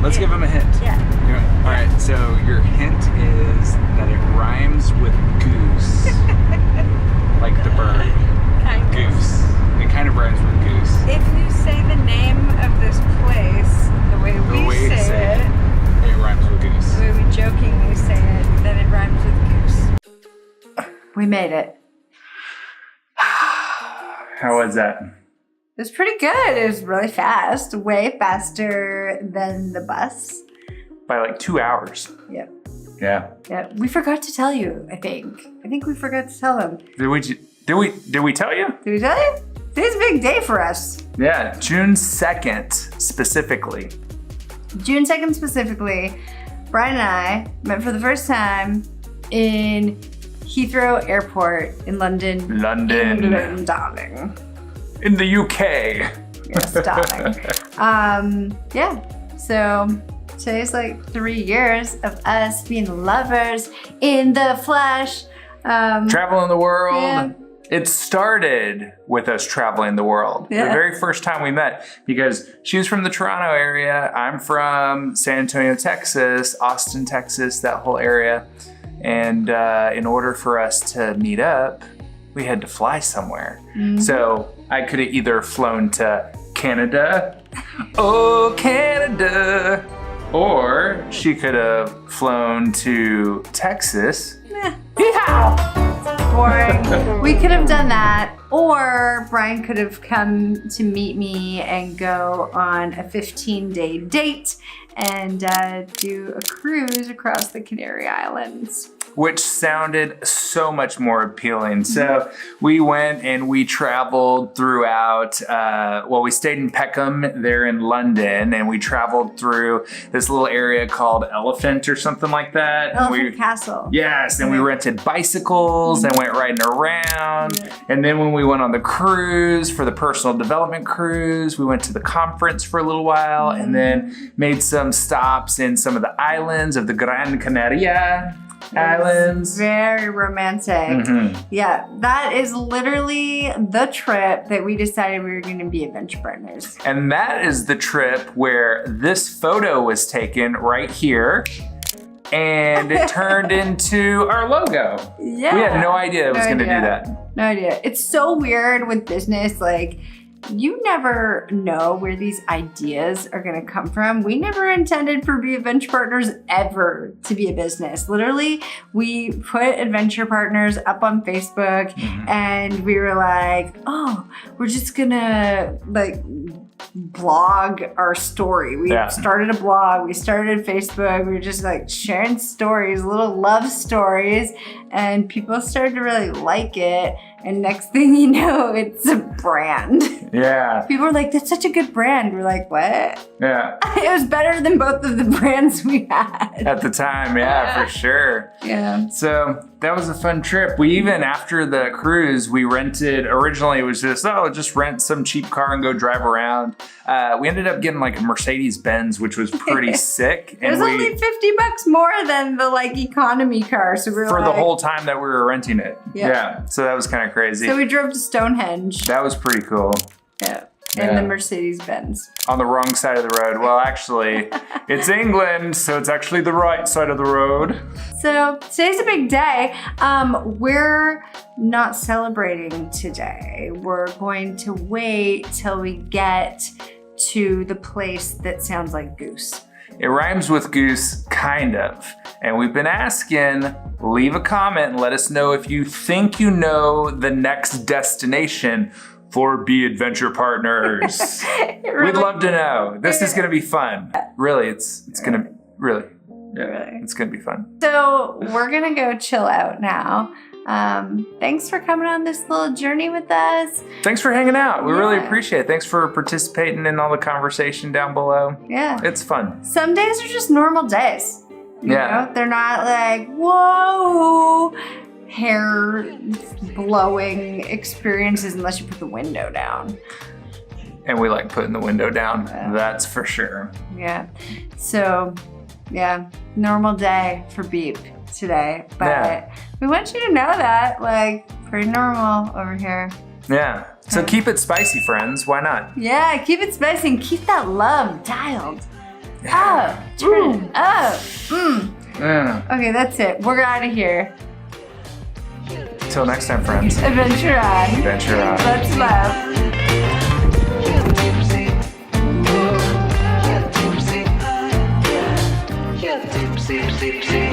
Let's give him a hint. Yeah. All right, so your hint is that it rhymes with goose. Like the bird. Kind of. Goose. It kind of rhymes with goose. If you say the name of this place the way we say it rhymes with goose. the way we jokingly say it, then it rhymes with goose. We made it. How was that? It was pretty good. It was really fast. Way faster than the bus. By like 2 hours. Yep. Yeah. Yeah. We forgot to tell you, I think. I think we forgot to tell them. Did we tell you? Did we tell you? Today's a big day for us. Yeah, June 2nd specifically. June 2nd specifically, Brian and I met for the first time in Heathrow Airport in London. England, darling. In the UK. Yes, darling. Yeah, so today's like 3 years of us being lovers in the flesh. Traveling the world. Yeah. It started with us traveling the world. Yeah. The very first time we met, because she was from the Toronto area, I'm from San Antonio, Texas, Austin, Texas, that whole area. And in order for us to meet up, we had to fly somewhere. Mm-hmm. So I could have either flown to Canada, oh Canada, or she could have flown to Texas. Yeehaw! Boring. We could have done that, or Brian could have come to meet me and go on a 15-day date and do a cruise across the Canary Islands. Which sounded so much more appealing. So we went and we traveled throughout, we stayed in Peckham there in London, and we traveled through this little area called Elephant or something like that. Elephant Castle. Yes, and we rented bicycles and went riding around. Yeah. And then when we went on the cruise, for the personal development cruise, we went to the conference for a little while and then made some stops in some of the islands of the Gran Canaria Islands. Very romantic. Yeah, that is literally the trip that we decided we were going to be adventure partners. And that is the trip where this photo was taken right here. And it turned into our logo. Yeah. We had no idea it was going to do that. No idea. It's so weird with business. Like, you never know where these ideas are going to come from. We never intended for Be Adventure Partners ever to be a business. Literally, we put Adventure Partners up on Facebook and we were like, oh, we're just going to like blog our story. We started a blog, we started Facebook, we were just like sharing stories, little love stories, and people started to really like it. And next thing you know, it's a brand. Yeah. People were like, that's such a good brand. We're like, what? Yeah. It was better than both of the brands we had. At the time, yeah, for sure. Yeah. So that was a fun trip. We even, after the cruise, we rented, originally it was just rent some cheap car and go drive around. We ended up getting like a Mercedes-Benz, which was pretty sick. It was only $50 more than the like economy car. So we were for like, the whole time that we were renting it. Yeah. So that was kind of crazy. So we drove to Stonehenge. That was pretty cool. Yeah. In the Mercedes-Benz. On the wrong side of the road. Well, actually, it's England, so it's actually the right side of the road. So today's a big day. We're not celebrating today. We're going to wait till we get to the place that sounds like goose. It rhymes with goose, kind of. And we've been asking, leave a comment and let us know if you think you know the next destination for Be Adventure Partners. We'd love to know. This is gonna be fun. Really, it's gonna, really. It's gonna be fun. So we're gonna go chill out now. Thanks for coming on this little journey with us. Thanks for hanging out. We really appreciate it. Thanks for participating in all the conversation down below. Yeah. It's fun. Some days are just normal days. You know? They're not like, whoa, hair blowing experiences unless you put the window down. And we like putting the window down. That's for sure. Yeah. So, yeah, normal day for Beep today. But we want you to know that, like, pretty normal over here. Yeah. So keep it spicy, friends. Why not? Yeah, keep it spicy and keep that love dialed. up. Turn it up. Yeah. Okay, that's it. We're out of here. Till next time, friends. Adventure on. Adventure on. Let's laugh. Tipsy, tipsy.